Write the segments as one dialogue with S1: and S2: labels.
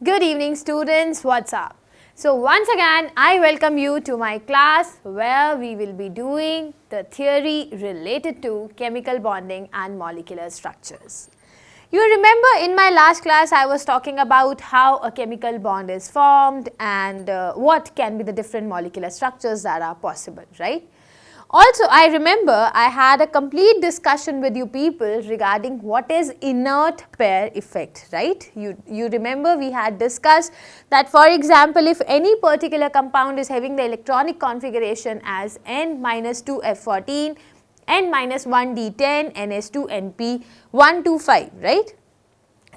S1: Good evening students, what's up? So once again I welcome you to my class where we will be doing the theory related to chemical bonding and molecular structures. You remember in my last class I was talking about how a chemical bond is formed and what can be the different molecular structures that are possible, right? Also, I remember I had a complete discussion with you people regarding what is inert pair effect, right? You remember we had discussed that, for example, if any particular compound is having the electronic configuration as N-2F14, N-1D10, NS2, NP125, right?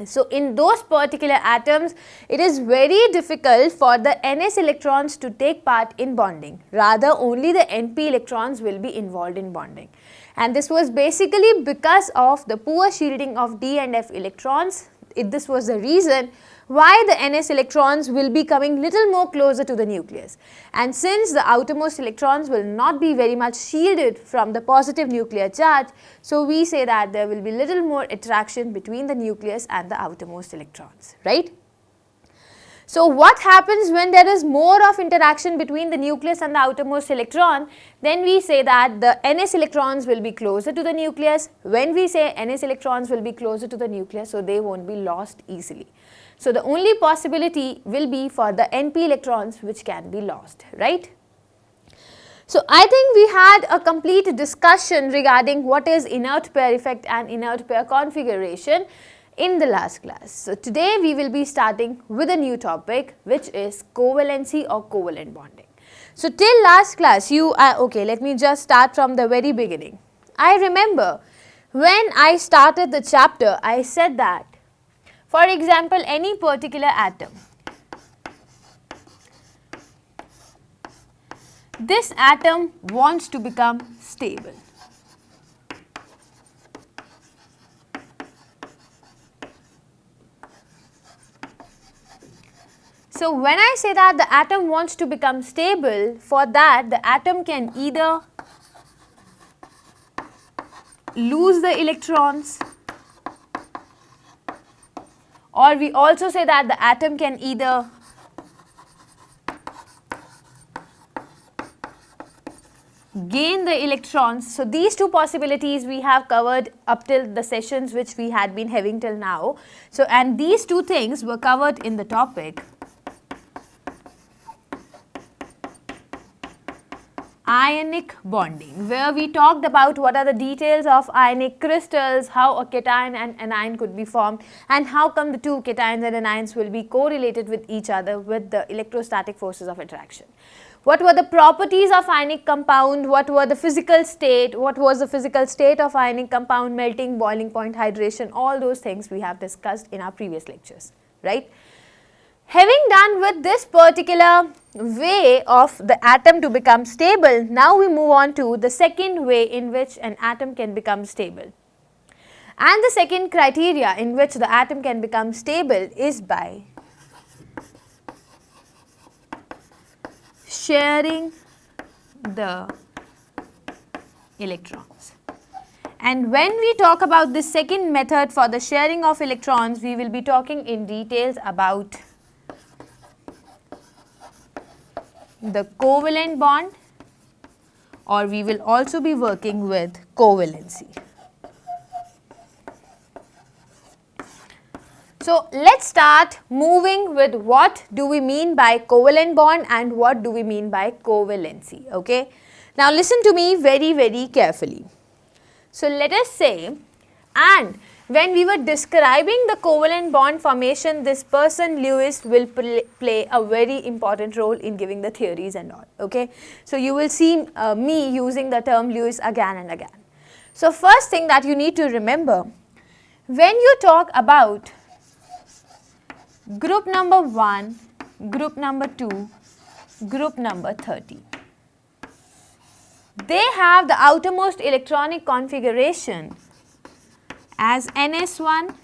S1: So in those particular atoms, it is very difficult for the Ns electrons to take part in bonding. Rather, only the Np electrons will be involved in bonding. And this was basically because of the poor shielding of D and F electrons. This was the reason why the Ns electrons will be coming little more closer to the nucleus. And since the outermost electrons will not be very much shielded from the positive nuclear charge, so we say that there will be little more attraction between the nucleus and the outermost electrons, right? So what happens when there is more of interaction between the nucleus and the outermost electron? Then we say that the Ns electrons will be closer to the nucleus. When we say Ns electrons will be closer to the nucleus, so they won't be lost easily. So the only possibility will be for the Np electrons which can be lost, right? So I think we had a complete discussion regarding what is inert pair effect and inert pair configuration in the last class. So today we will be starting with a new topic, which is covalency or covalent bonding. So till last class okay, let me just start from the very beginning. I remember when I started the chapter, I said that, for example, any particular atom, this atom wants to become stable. So when I say that the atom wants to become stable, for that the atom can either lose the electrons, or we also say that the atom can either gain the electrons. So these two possibilities we have covered up till the sessions which we had been having till now. So and these two things were covered in the topic ionic bonding, where we talked about what are the details of ionic crystals, how a cation and anion could be formed, and how come the two cations and anions will be correlated with each other with the electrostatic forces of attraction. What were the properties of ionic compound, what were the physical state, what was the physical state of ionic compound, melting, boiling point, hydration, all those things we have discussed in our previous lectures, right? Having done with this particular way of the atom to become stable, now we move on to the second way in which an atom can become stable. And the second criteria in which the atom can become stable is by sharing the electrons. And when we talk about this second method for the sharing of electrons, we will be talking in details about the covalent bond, or we will also be working with covalency. So let's start moving with what do we mean by covalent bond and what do we mean by covalency, okay? Now listen to me very, very carefully. So let us say, and when we were describing the covalent bond formation, this person Lewis will play a very important role in giving the theories and all, okay? So you will see me using the term Lewis again and again. So first thing that you need to remember, when you talk about group number 1, group number 2, group number 30, they have the outermost electronic configuration as NS1,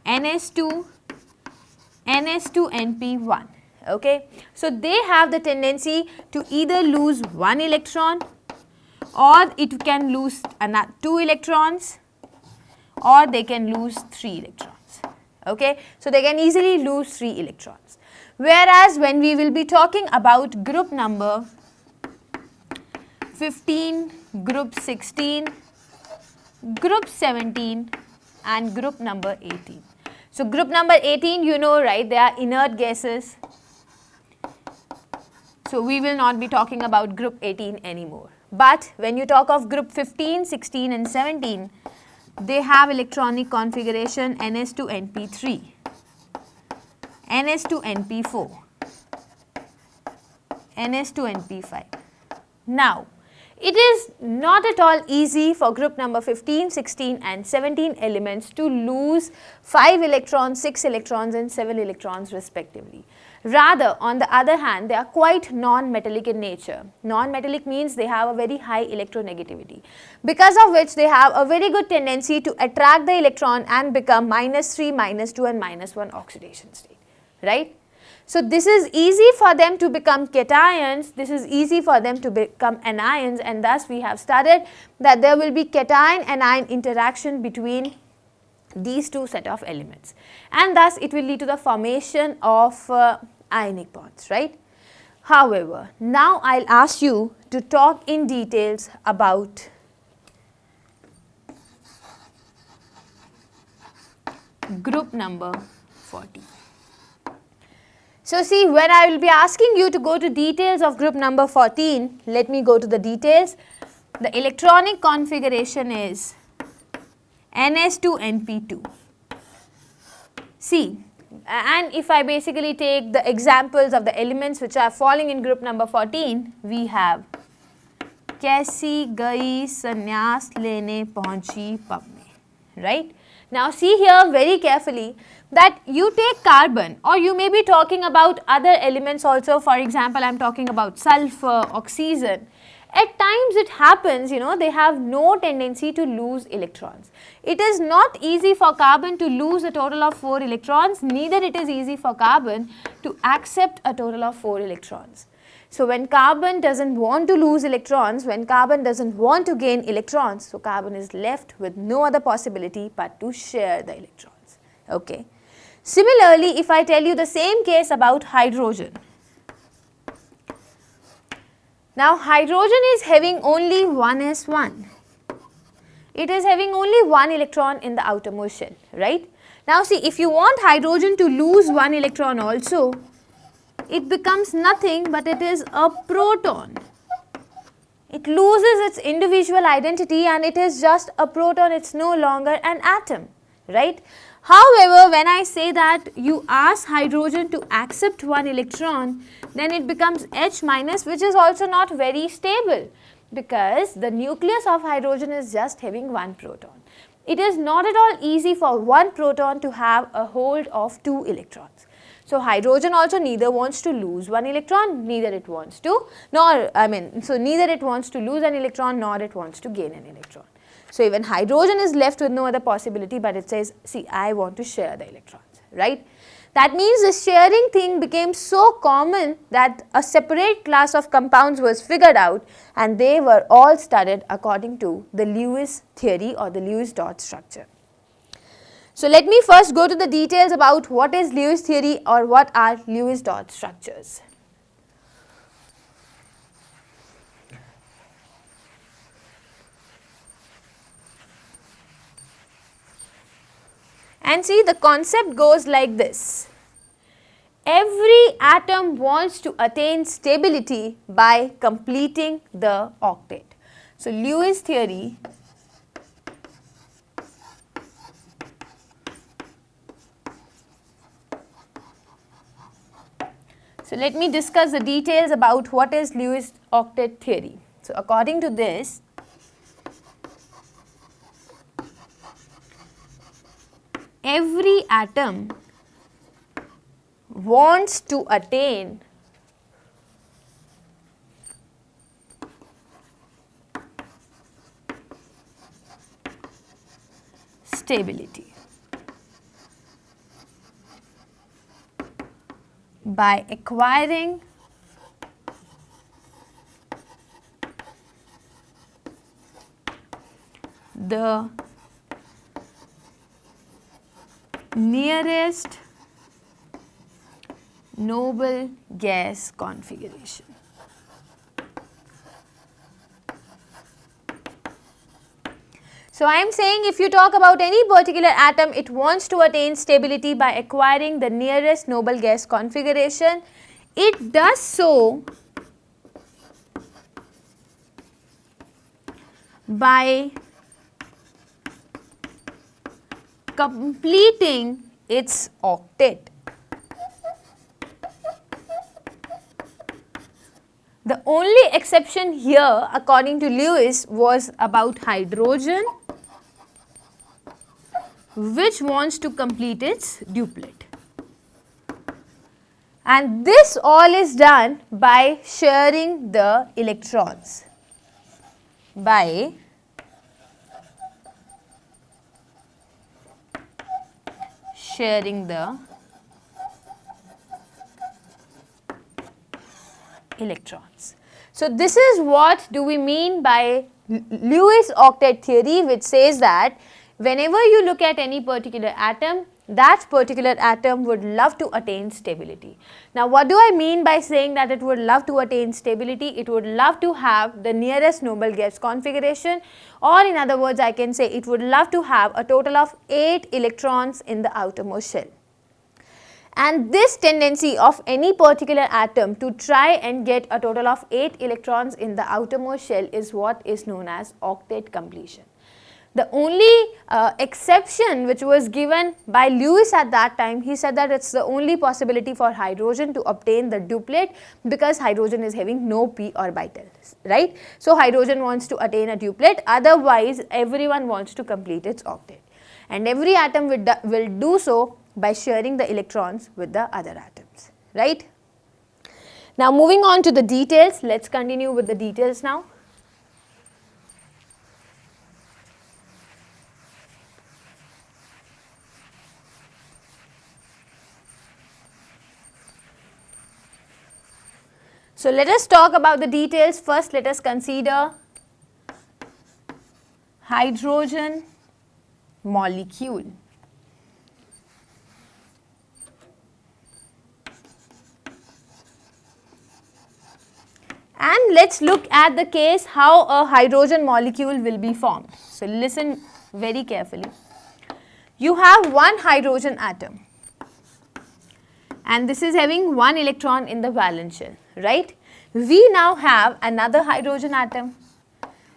S1: NS2, NS2NP1, okay. So they have the tendency to either lose one electron, or it can lose 2 electrons, or they can lose 3 electrons, Okay, so they can easily lose 3 electrons. Whereas when we will be talking about group number 15, group 16, group 17 and group number 18. So group number 18, you know, right, they are inert gases. So we will not be talking about group 18 anymore. But when you talk of group 15, 16 and 17, they have electronic configuration Ns2Np3, Ns2Np4, Ns2Np5. Now, it is not at all easy for group number 15, 16 and 17 elements to lose 5 electrons, 6 electrons and 7 electrons respectively. Rather, on the other hand, they are quite non-metallic in nature. Non-metallic means they have a very high electronegativity, because of which they have a very good tendency to attract the electron and become -3, -2 and -1 oxidation state, right? So this is easy for them to become cations, this is easy for them to become anions, and thus we have studied that there will be cation-anion interaction between these two set of elements, and thus it will lead to the formation of ionic bonds, right? However, now I'll ask you to talk in details about group number 40. So see, when I will be asking you to go to details of group number 14, let me go to the details. The electronic configuration is Ns2Np2. See, and if I basically take the examples of the elements which are falling in group number 14, we have कैसी गई संन्यास लेने पहुंची pub में, right? Now see here very carefully that you take carbon, or you may be talking about other elements also. For example, I am talking about sulfur, oxygen. At times it happens, you know, they have no tendency to lose electrons. It is not easy for carbon to lose a total of 4 electrons, neither it is easy for carbon to accept a total of 4 electrons. So when carbon doesn't want to lose electrons, when carbon doesn't want to gain electrons, so carbon is left with no other possibility but to share the electrons. Okay. Similarly, if I tell you the same case about hydrogen. Now hydrogen is having only one s1. It is having only one electron in the outermost shell, right? Now see, if you want hydrogen to lose one electron also, it becomes nothing but it is a proton. It loses its individual identity and it is just a proton, it is no longer an atom, right? However, when I say that you ask hydrogen to accept one electron, then it becomes H minus, which is also not very stable, because the nucleus of hydrogen is just having one proton. It is not at all easy for one proton to have a hold of 2 electrons. So hydrogen also neither wants to lose one electron, neither it wants to, neither it wants to lose an electron nor it wants to gain an electron. So even hydrogen is left with no other possibility, but it says, see, I want to share the electrons, right? That means the sharing thing became so common that a separate class of compounds was figured out, and they were all studied according to the Lewis theory or the Lewis dot structure. So let me first go to the details about what is Lewis theory or what are Lewis dot structures. And see, the concept goes like this. Every atom wants to attain stability by completing the octet. So Lewis theory So let me discuss the details about what is Lewis octet theory. So according to this, every atom wants to attain stability by acquiring the nearest noble gas configuration. So I am saying if you talk about any particular atom, it wants to attain stability by acquiring the nearest noble gas configuration. It does so by completing its octet. The only exception here, according to Lewis, was about hydrogen, which wants to complete its duplet. And this all is done by sharing the electrons. By sharing the electrons. So this is what do we mean by Lewis octet theory, which says that whenever you look at any particular atom, that particular atom would love to attain stability. Now what do I mean by saying that it would love to attain stability? It would love to have the nearest noble gas configuration, or in other words I can say it would love to have a total of 8 electrons in the outermost shell. And this tendency of any particular atom to try and get a total of 8 electrons in the outermost shell is what is known as octet completion. The only exception which was given by Lewis at that time, he said that it's the only possibility for hydrogen to obtain the duplet because hydrogen is having no p orbitals, right? So hydrogen wants to attain a duplet, otherwise everyone wants to complete its octet. And every atom will do so by sharing the electrons with the other atoms, right? Now moving on to the details, let's continue with the details now. So let us talk about the details. First, let us consider hydrogen molecule. And let's look at the case how a hydrogen molecule will be formed. So listen very carefully. You have one hydrogen atom and this is having 1 electron in the valence shell, right? We now have another hydrogen atom.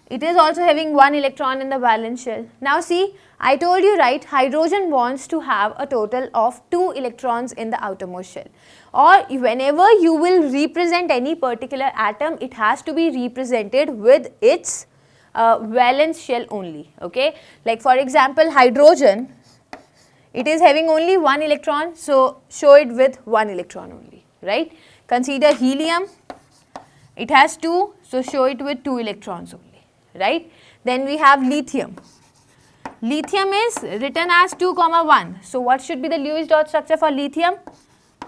S1: It is also having 1 electron in the valence shell. Now see, I told you, right, hydrogen wants to have a total of 2 electrons in the outermost shell. Or whenever you will represent any particular atom, it has to be represented with its valence shell only, okay? Like for example, hydrogen, it is having only 1 electron, so show it with 1 electron only, right? Consider helium, it has 2, so show it with 2 electrons only, right? Then we have lithium. Lithium is written as 2, 1. So what should be the Lewis dot structure for lithium?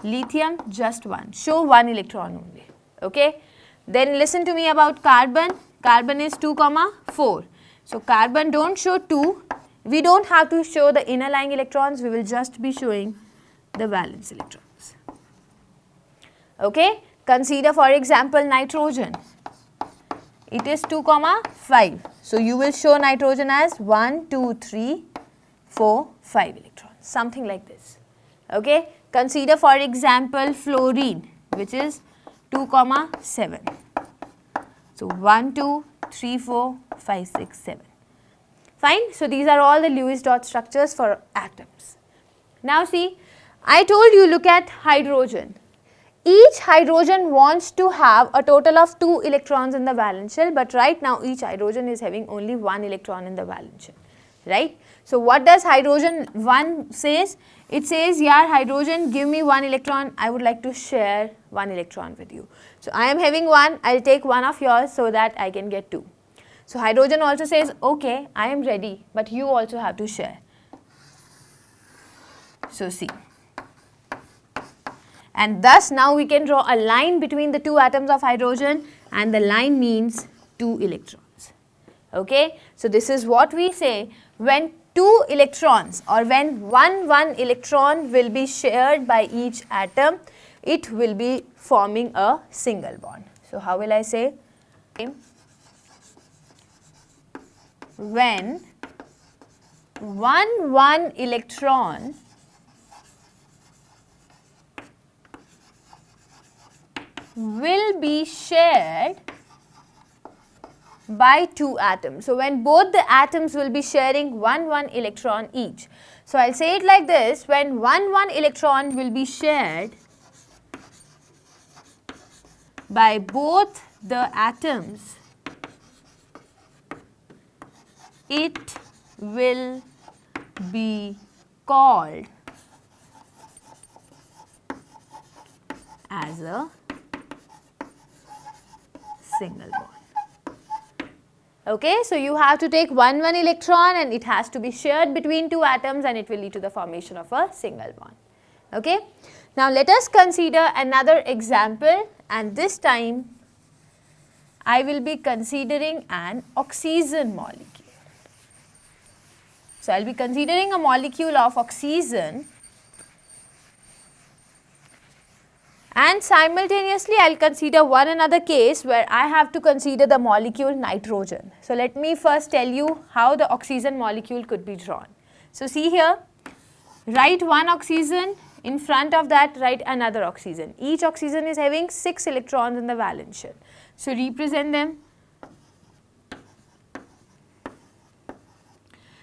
S1: Lithium just 1. Show 1 electron only. Okay. Then listen to me about carbon. Carbon is 2, 4. So carbon don't show 2. We don't have to show the inner lying electrons. We will just be showing the valence electrons. Okay. Consider for example nitrogen. It is 2, 5. So you will show nitrogen as 1, 2, 3, 4, 5 electrons. Something like this. Okay. Consider for example fluorine, which is 2, 7. So 1, 2, 3, 4, 5, 6, 7. Fine. So these are all the Lewis dot structures for atoms. Now see, I told you look at hydrogen. Each hydrogen wants to have a total of 2 electrons in the valence shell, but right now each hydrogen is having only 1 electron in the valence shell, right? So what does hydrogen 1 says? It says, yeah, hydrogen, give me 1 electron, I would like to share 1 electron with you. So I am having 1, I will take 1 of yours so that I can get 2. So hydrogen also says, okay, I am ready, but you also have to share. So see. And thus now we can draw a line between the 2 atoms of hydrogen, and the line means 2 electrons. Okay. So this is what we say when 2 two electrons, or when one electron will be shared by each atom, it will be forming a single bond. So how will I say? When one electron will be shared by two atoms. So when both the atoms will be sharing one electron each. So I'll say it like this: when one electron will be shared by both the atoms, it will be called as a single bond. Okay, so you have to take one electron and it has to be shared between two atoms and it will lead to the formation of a single bond. Okay, now let us consider another example, and this time I will be considering an oxygen molecule. So I will be considering a molecule of oxygen, and simultaneously I will consider one another case where I have to consider the molecule nitrogen. So let me first tell you how the oxygen molecule could be drawn. So see here, write one oxygen, in front of that write another oxygen. Each oxygen is having 6 electrons in the valence shell. So represent them.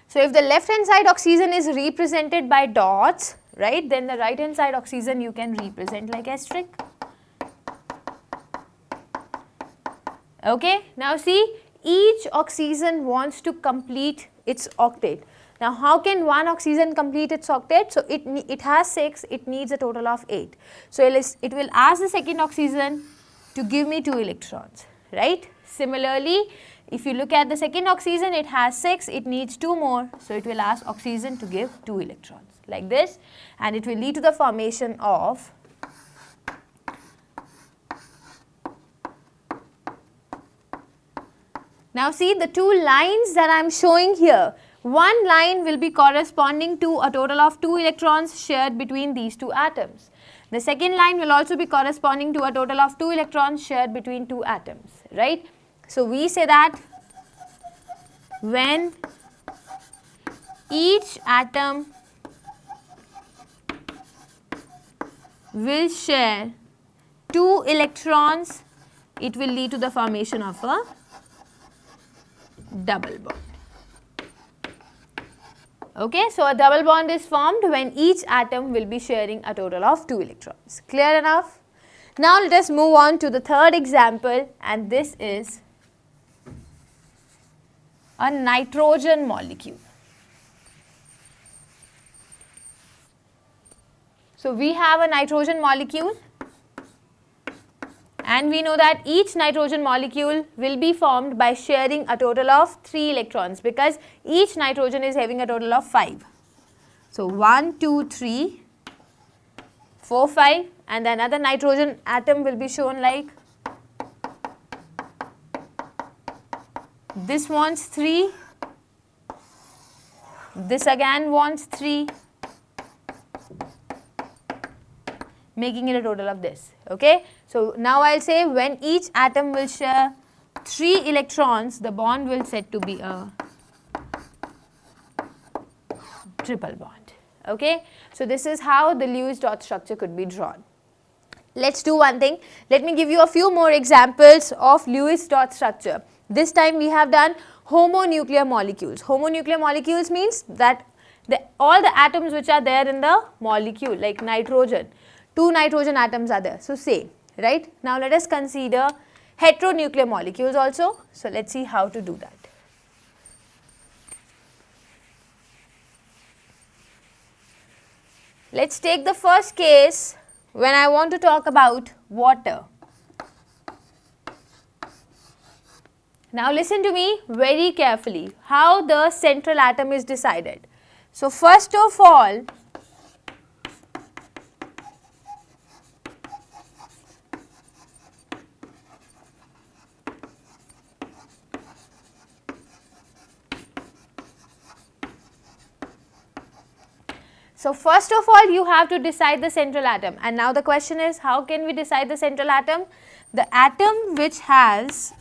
S1: So if the left hand side oxygen is represented by dots, right, then the right hand side oxygen you can represent like asterisk. Okay, now see, each oxygen wants to complete its octet. Now how can one oxygen complete its octet? So it has 6, it needs a total of 8. So it will ask the second oxygen to give me 2 electrons, right? Similarly, if you look at the second oxygen, it has 6, it needs 2 more. So it will ask oxygen to give 2 electrons like this, and it will lead to the formation of now see the two lines that I am showing here. One line will be corresponding to a total of 2 electrons shared between these two atoms. The second line will also be corresponding to a total of 2 electrons shared between two atoms, right? So we say that when each atom will share 2 electrons, it will lead to the formation of a double bond. Okay, so a double bond is formed when each atom will be sharing a total of 2 electrons. Clear enough? Now let us move on to the third example, and this is a nitrogen molecule. So we have a nitrogen molecule, and we know that each nitrogen molecule will be formed by sharing a total of 3 electrons, because each nitrogen is having a total of 5. So 1, 2, 3, 4, 5, and another nitrogen atom will be shown like this wants 3, this again wants 3, making it a total of this. Okay, so now I'll say when each atom will share 3 electrons, the bond will set to be a triple bond. Okay, so this is how the Lewis dot structure could be drawn. Let's do one thing. Let me give you a few more examples of Lewis dot structure. This time we have done homonuclear molecules. Homonuclear molecules means that all the atoms which are there in the molecule, like nitrogen, 2 nitrogen atoms are there. So same, right? Now let us consider heteronuclear molecules also. So let's see how to do that. Let's take the first case when I want to talk about water. Now listen to me very carefully how the central atom is decided. So first of all, So first of all, you have to decide the central atom, and now the question is, how can we decide the central atom? The atom which has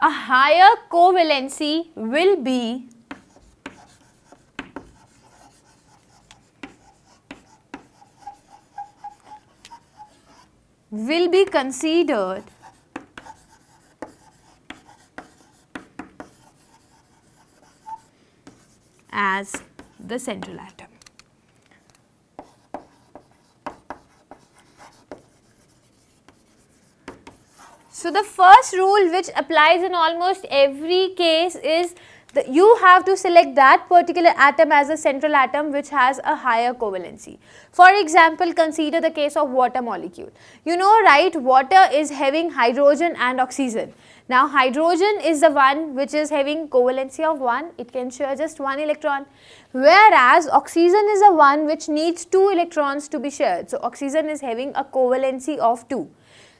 S1: a higher covalency will be considered as the central atom. So the first rule which applies in almost every case is that you have to select that particular atom as a central atom which has a higher covalency. For example, consider the case of water molecule. You know, right, water is having hydrogen and oxygen. Now hydrogen is the one which is having covalency of 1, it can share just 1 electron, whereas oxygen is the one which needs 2 electrons to be shared. So oxygen is having a covalency of 2.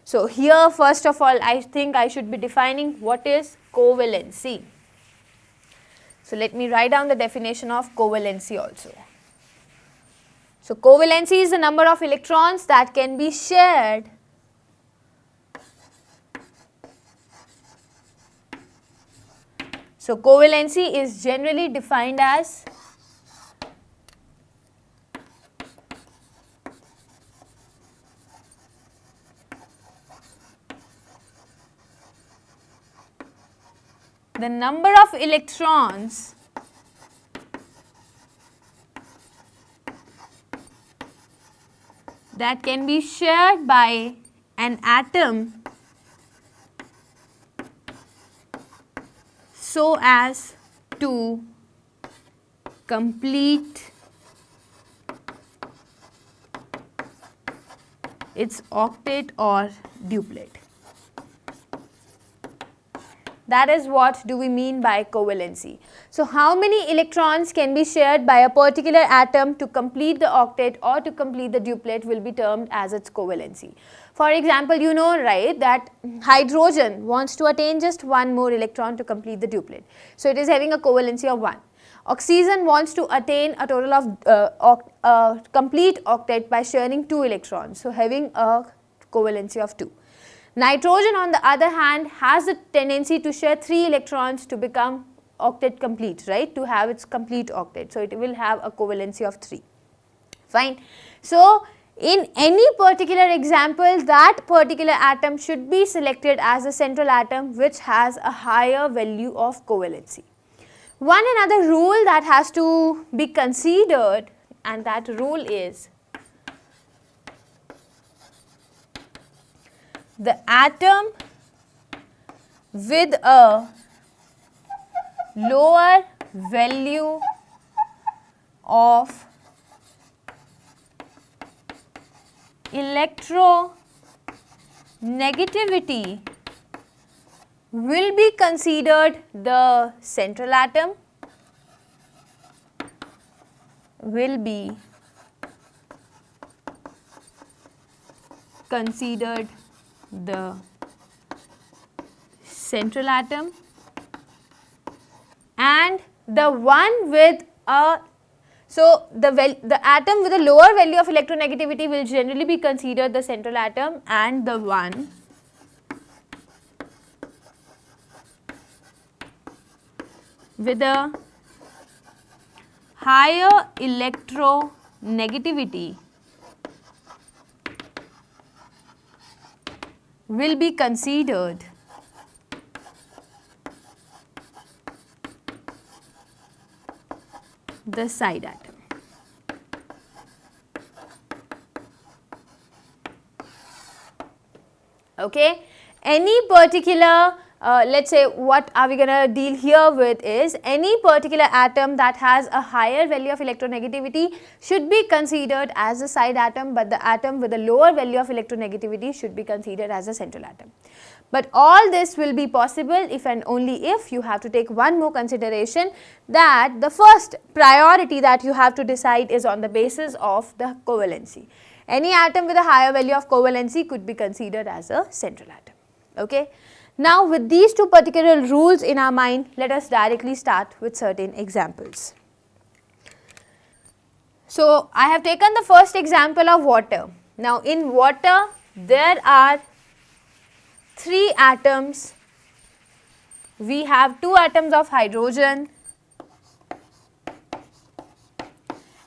S1: So here first of all, I think I should be defining what is covalency. So let me write down the definition of covalency also. So covalency is the number of electrons that can be shared So covalency is generally defined as the number of electrons that can be shared by an atom so as to complete its octet or duplet. That is what do we mean by covalency. So how many electrons can be shared by a particular atom to complete the octet or to complete the duplet will be termed as its covalency. For example, you know, right, that hydrogen wants to attain just one more electron to complete the duplet. So it is having a covalency of 1. Oxygen wants to attain a total of complete octet by sharing 2 electrons, so having a covalency of 2. Nitrogen on the other hand has the tendency to share 3 electrons to become octet complete, right, to have its complete octet. So it will have a covalency of 3. Fine. So in any particular example, that particular atom should be selected as a central atom which has a higher value of covalency. One another rule that has to be considered, and that rule is the atom with a lower value of electronegativity will be considered the central atom, will be considered the central atom, and the one with a the atom with a lower value of electronegativity will generally be considered the central atom, and the one with a higher electronegativity will be considered the side atom. Okay, any particular let's say what are we going to deal here with is any particular atom that has a higher value of electronegativity should be considered as a side atom, but the atom with a lower value of electronegativity should be considered as a central atom. But all this will be possible if and only if you have to take one more consideration, that the first priority that you have to decide is on the basis of the covalency. Any atom with a higher value of covalency could be considered as a central atom. Okay. Now with these two particular rules in our mind, let us directly start with certain examples. So I have taken the first example of water. Now in water there are 3 atoms. We have 2 atoms of hydrogen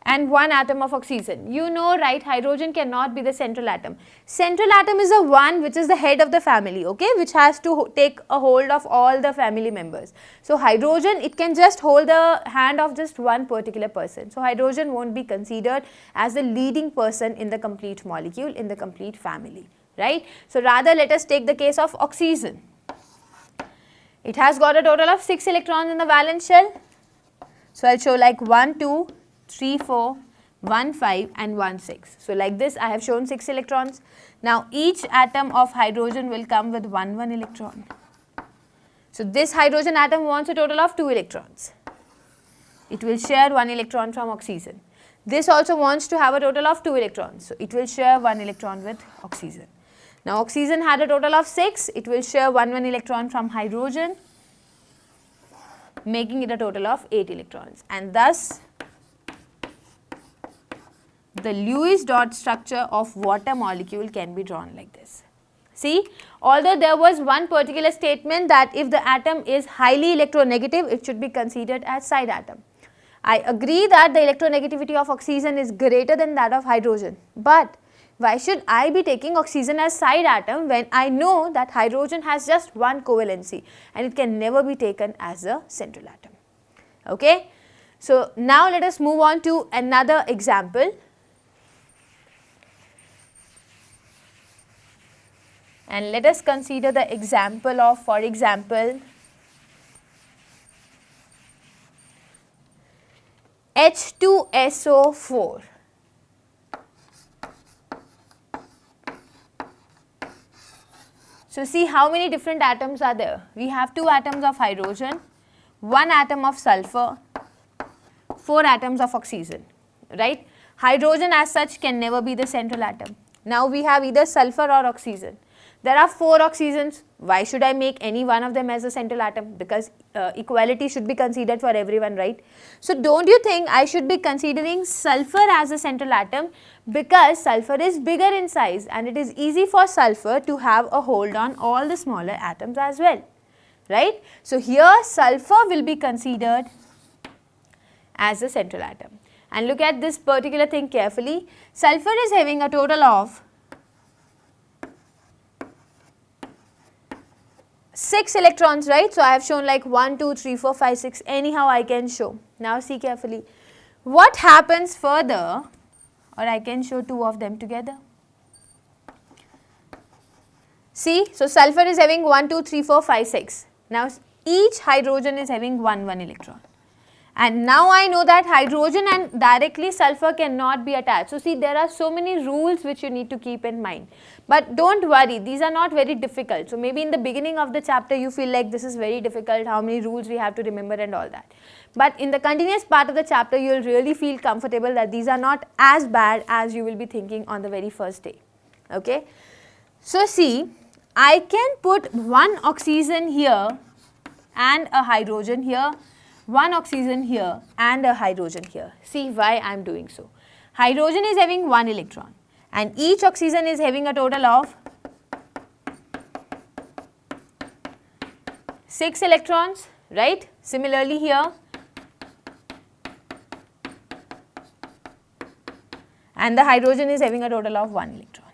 S1: and 1 atom of oxygen. You know, right, hydrogen cannot be the central atom. Central atom is the one which is the head of the family, okay, which has to take a hold of all the family members. So hydrogen, it can just hold the hand of just one particular person. So hydrogen won't be considered as the leading person in the complete molecule, in the complete family, right. So rather let us take the case of oxygen. It has got a total of 6 electrons in the valence shell. So I'll show like 1, 2, 3, 4, 1, 5 and 1, 6. So like this I have shown 6 electrons. Now each atom of hydrogen will come with 1 electron. So this hydrogen atom wants a total of 2 electrons. It will share 1 electron from oxygen. This also wants to have a total of 2 electrons. So it will share 1 electron with oxygen. Now oxygen had a total of 6. It will share 1 electron from hydrogen, making it a total of 8 electrons. And thus the Lewis dot structure of water molecule can be drawn like this. See, although there was one particular statement that if the atom is highly electronegative, it should be considered as side atom. I agree that the electronegativity of oxygen is greater than that of hydrogen, but why should I be taking oxygen as side atom when I know that hydrogen has just one covalency and it can never be taken as a central atom, okay. So now let us move on to another example. And let us consider the example of, for example, H2SO4. So see how many different atoms are there. We have 2 atoms of hydrogen, 1 atom of sulfur, 4 atoms of oxygen, right. Hydrogen as such can never be the central atom. Now we have either sulfur or oxygen. There are 4 oxygens. Why should I make any one of them as a central atom? Because equality should be considered for everyone, right? So don't you think I should be considering sulfur as a central atom, because sulfur is bigger in size and it is easy for sulfur to have a hold on all the smaller atoms as well, right? So here sulfur will be considered as a central atom. And look at this particular thing carefully. Sulfur is having a total of 6 electrons, right? So I have shown like 1, 2, 3, 4, 5, 6, anyhow I can show. Now see carefully. What happens further, or I can show 2 of them together. See, so sulfur is having 1, 2, 3, 4, 5, 6. Now each hydrogen is having 1 electron. And now I know that hydrogen and directly sulfur cannot be attached. So see, there are so many rules which you need to keep in mind. But don't worry, these are not very difficult. So maybe in the beginning of the chapter you feel like this is very difficult, how many rules we have to remember and all that. But in the continuous part of the chapter you will really feel comfortable that these are not as bad as you will be thinking on the very first day. Okay. So see, I can put 1 oxygen here and a hydrogen here, 1 oxygen here and a hydrogen here. See why I am doing so. Hydrogen is having 1 electron and each oxygen is having a total of 6 electrons, right? Similarly here, and the hydrogen is having a total of 1 electron,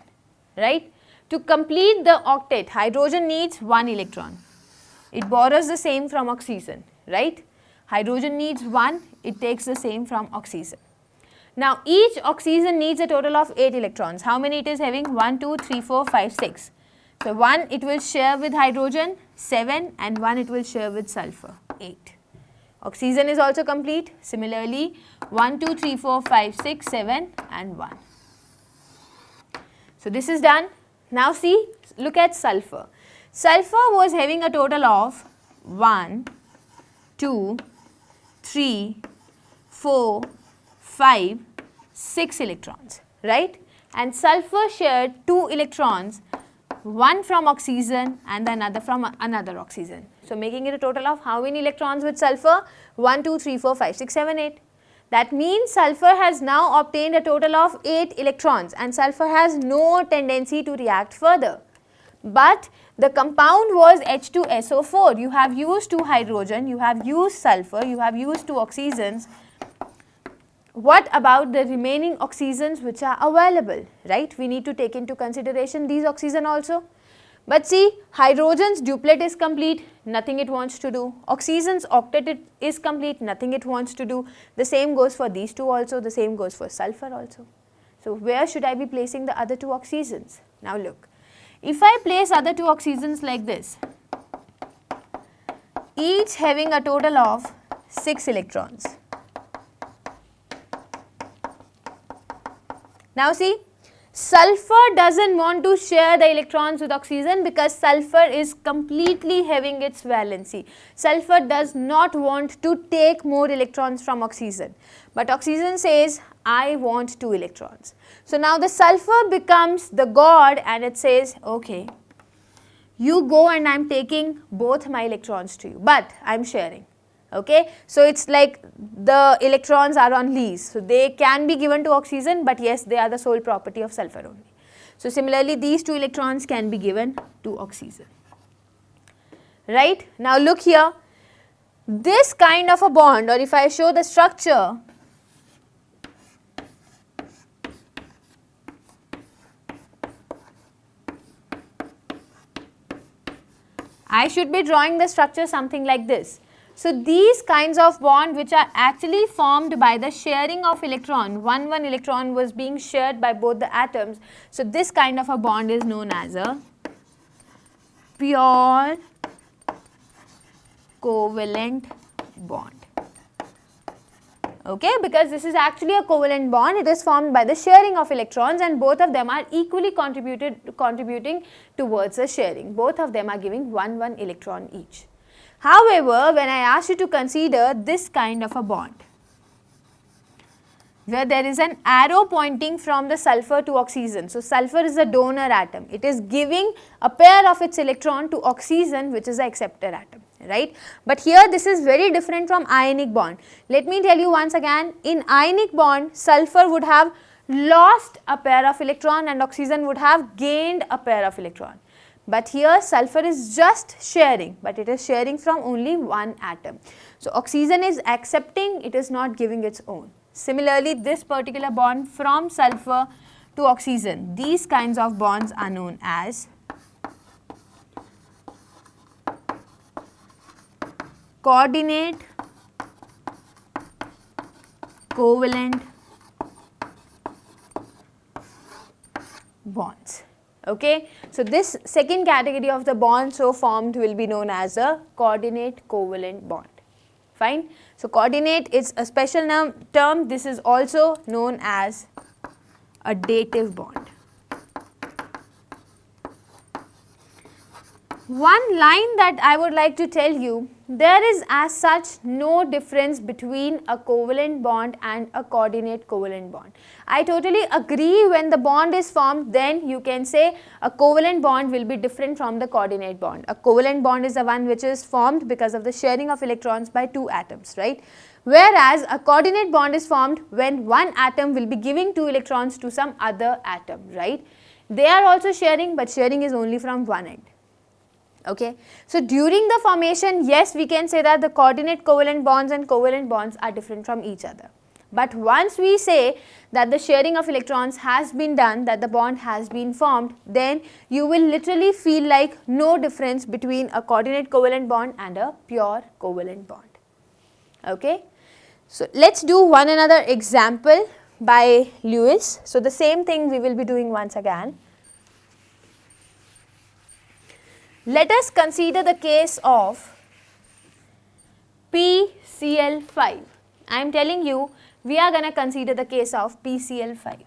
S1: right? To complete the octet, hydrogen needs 1 electron. It borrows the same from oxygen, right? Hydrogen needs 1, it takes the same from oxygen. Now each oxygen needs a total of 8 electrons. How many it is having? 1, 2, 3, 4, 5, 6. So 1 it will share with hydrogen, 7, and 1 it will share with sulfur, 8. Oxygen is also complete. Similarly, 1, 2, 3, 4, 5, 6, 7 and 1. So this is done. Now see, look at sulfur. Sulfur was having a total of 1, 2, 3, 4, 5, 6 electrons, right? And sulfur shared 2 electrons one from oxygen and another from another oxygen. So making it a total of how many electrons with sulfur? 1, 2, 3, 4, 5, 6, 7, 8. That means sulfur has now obtained a total of 8 electrons and sulfur has no tendency to react further. But the compound was H2SO4. You have used 2 hydrogen, you have used sulfur, you have used 2 oxygens. What about the remaining oxygens which are available, right? We need to take into consideration these oxygen also. But see, hydrogen's duplet is complete, nothing it wants to do. Oxygen's octet is complete, nothing it wants to do. The same goes for these two also, the same goes for sulfur also. So where should I be placing the other 2 oxygens? Now look, if I place other 2 oxygens like this, each having a total of 6 electrons. Now see, sulfur doesn't want to share the electrons with oxygen because sulfur is completely having its valency. Sulfur does not want to take more electrons from oxygen. But oxygen says, I want 2 electrons. So now the sulfur becomes the god and it says, okay, you go and I am taking both my electrons to you, but I am sharing. Okay, so it's like the electrons are on lease, so they can be given to oxygen, but yes, they are the sole property of sulfur only. So similarly, these 2 electrons can be given to oxygen. Right, now look here, this kind of a bond, or if I show the structure, I should be drawing the structure something like this. So these kinds of bond which are actually formed by the sharing of electron, one electron was being shared by both the atoms. So this kind of a bond is known as a pure covalent bond. Okay, because this is actually a covalent bond, it is formed by the sharing of electrons and both of them are equally contributing towards the sharing. Both of them are giving one electron each. However, when I ask you to consider this kind of a bond, where there is an arrow pointing from the sulfur to oxygen. So sulfur is a donor atom. It is giving a pair of its electron to oxygen, which is the acceptor atom, right? But here this is very different from ionic bond. Let me tell you once again, in ionic bond, sulfur would have lost a pair of electron and oxygen would have gained a pair of electron. But here sulfur is just sharing, but it is sharing from only one atom. So oxygen is accepting, it is not giving its own. Similarly, this particular bond from sulfur to oxygen, these kinds of bonds are known as coordinate covalent bonds. Okay, so this second category of the bond so formed will be known as a coordinate covalent bond. Fine. So coordinate is a special term. This is also known as a dative bond. One line that I would like to tell you, there is as such no difference between a covalent bond and a coordinate covalent bond. I totally agree, when the bond is formed, then you can say a covalent bond will be different from the coordinate bond. A covalent bond is the one which is formed because of the sharing of electrons by 2 atoms, right? Whereas a coordinate bond is formed when one atom will be giving 2 electrons to some other atom, right? They are also sharing, but sharing is only from one end. Okay. So during the formation, yes, we can say that the coordinate covalent bonds and covalent bonds are different from each other. But once we say that the sharing of electrons has been done, that the bond has been formed, then you will literally feel like no difference between a coordinate covalent bond and a pure covalent bond. Okay. So let's do one another example by Lewis. So the same thing we will be doing once again. Let us consider the case of PCl5. I am telling you, we are going to consider the case of PCl5.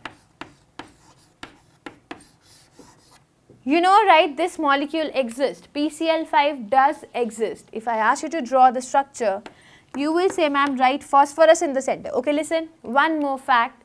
S1: You know, right, this molecule exists. PCl5 does exist. If I ask you to draw the structure, you will say, ma'am, right, phosphorus in the center. Okay, listen, one more fact.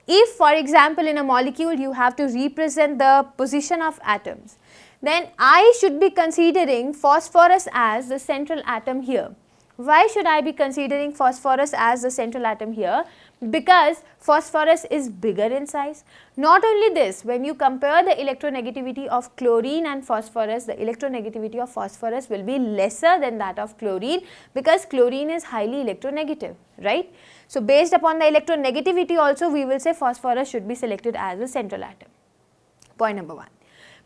S1: If, for example, in a molecule you have to represent the position of atoms, then I should be considering phosphorus as the central atom here. Why should I be considering phosphorus as the central atom here? Because phosphorus is bigger in size. Not only this, when you compare the electronegativity of chlorine and phosphorus, the electronegativity of phosphorus will be lesser than that of chlorine, because chlorine is highly electronegative, right? So based upon the electronegativity also, we will say phosphorus should be selected as the central atom. Point number 1.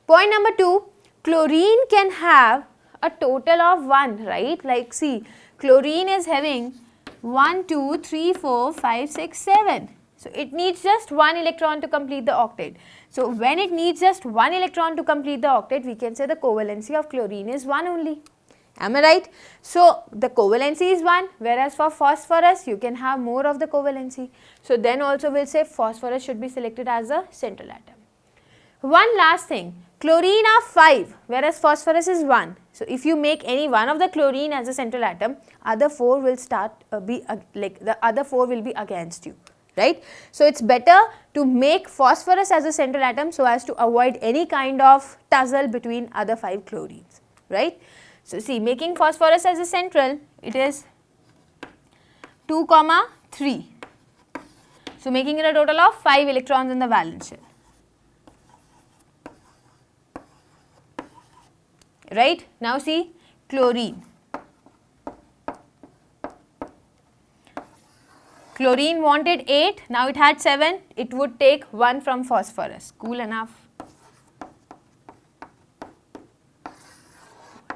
S1: Point number 2, chlorine can have a total of 1, right? Like see, chlorine is having 1, 2, 3, 4, 5, 6, 7. So it needs just 1 electron to complete the octet. So when it needs just 1 electron to complete the octet, we can say the covalency of chlorine is 1 only. Am I right? So the covalency is 1, whereas for phosphorus you can have more of the covalency. So then also we'll say phosphorus should be selected as a central atom. One last thing, chlorine are 5, whereas phosphorus is 1. So if you make any one of the chlorine as a central atom, other 4 will the other 4 will be against you, right? So it's better to make phosphorus as a central atom so as to avoid any kind of tussle between other 5 chlorines, right? So see, making phosphorus as a central, it is 2, 3. So making it a total of 5 electrons in the valence shell. Right? Now see, chlorine. Chlorine wanted 8, now it had 7, it would take 1 from phosphorus. Cool enough.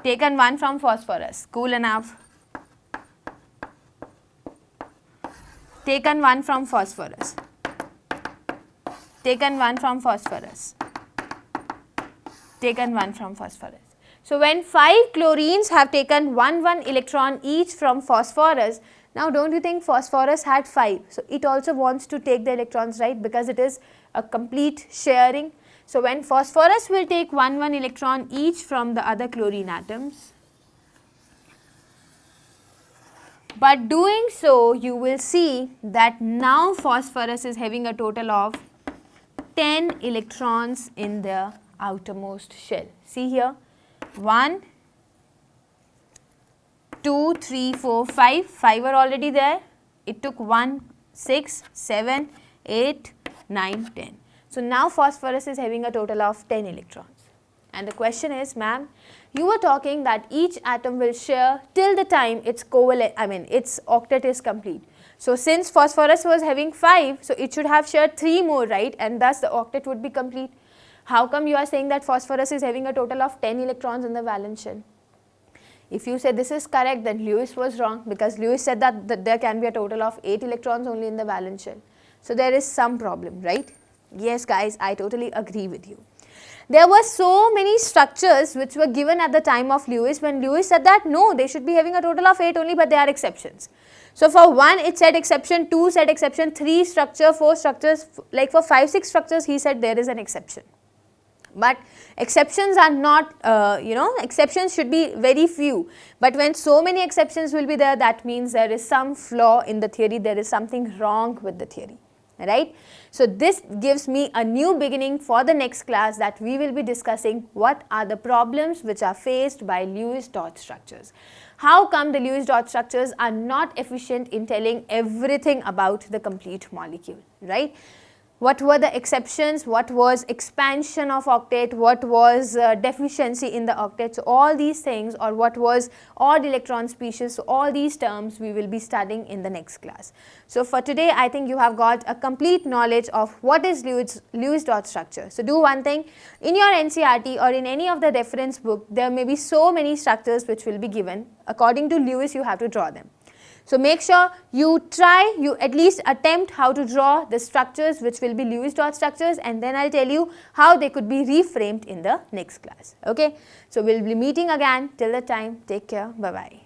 S1: Taken 1 from phosphorus. Cool enough. Taken 1 from phosphorus. Taken 1 from phosphorus. Taken 1 from phosphorus. So when 5 chlorines have taken 1 electron each from phosphorus, now don't you think phosphorus had 5? So it also wants to take the electrons, right, because it is a complete sharing. So when phosphorus will take 1 electron each from the other chlorine atoms, but doing so you will see that now phosphorus is having a total of 10 electrons in the outermost shell. See here. 1, 2, 3, 4, 5. 5 are already there. It took 1, 6, 7, 8, 9, 10. So now phosphorus is having a total of 10 electrons. And the question is, ma'am, you were talking that each atom will share till the time its octet is complete. So since phosphorus was having 5, so it should have shared 3 more, right? And thus the octet would be complete. How come you are saying that phosphorus is having a total of 10 electrons in the valence shell? If you say this is correct, then Lewis was wrong, because Lewis said that there can be a total of 8 electrons only in the valence shell. So there is some problem, right? Yes guys, I totally agree with you. There were so many structures which were given at the time of Lewis, when Lewis said that no, they should be having a total of 8 only, but there are exceptions. So for 1 it said exception, 2 said exception, 3 structure, 4 structures, like for 5, 6 structures he said there is an exception. But exceptions are not, exceptions should be very few. But when so many exceptions will be there, that means there is some flaw in the theory, there is something wrong with the theory, right? So this gives me a new beginning for the next class, that we will be discussing what are the problems which are faced by Lewis dot structures. How come the Lewis dot structures are not efficient in telling everything about the complete molecule, right? What were the exceptions, what was expansion of octet, what was deficiency in the octet, so all these things, or what was odd electron species, so all these terms we will be studying in the next class. So for today I think you have got a complete knowledge of what is Lewis dot structure. So do one thing, in your NCERT or in any of the reference book, there may be so many structures which will be given. According to Lewis you have to draw them. So make sure you at least attempt how to draw the structures which will be Lewis dot structures, and then I'll tell you how they could be reframed in the next class. Okay. So we'll be meeting again. Till that time, take care. Bye-bye.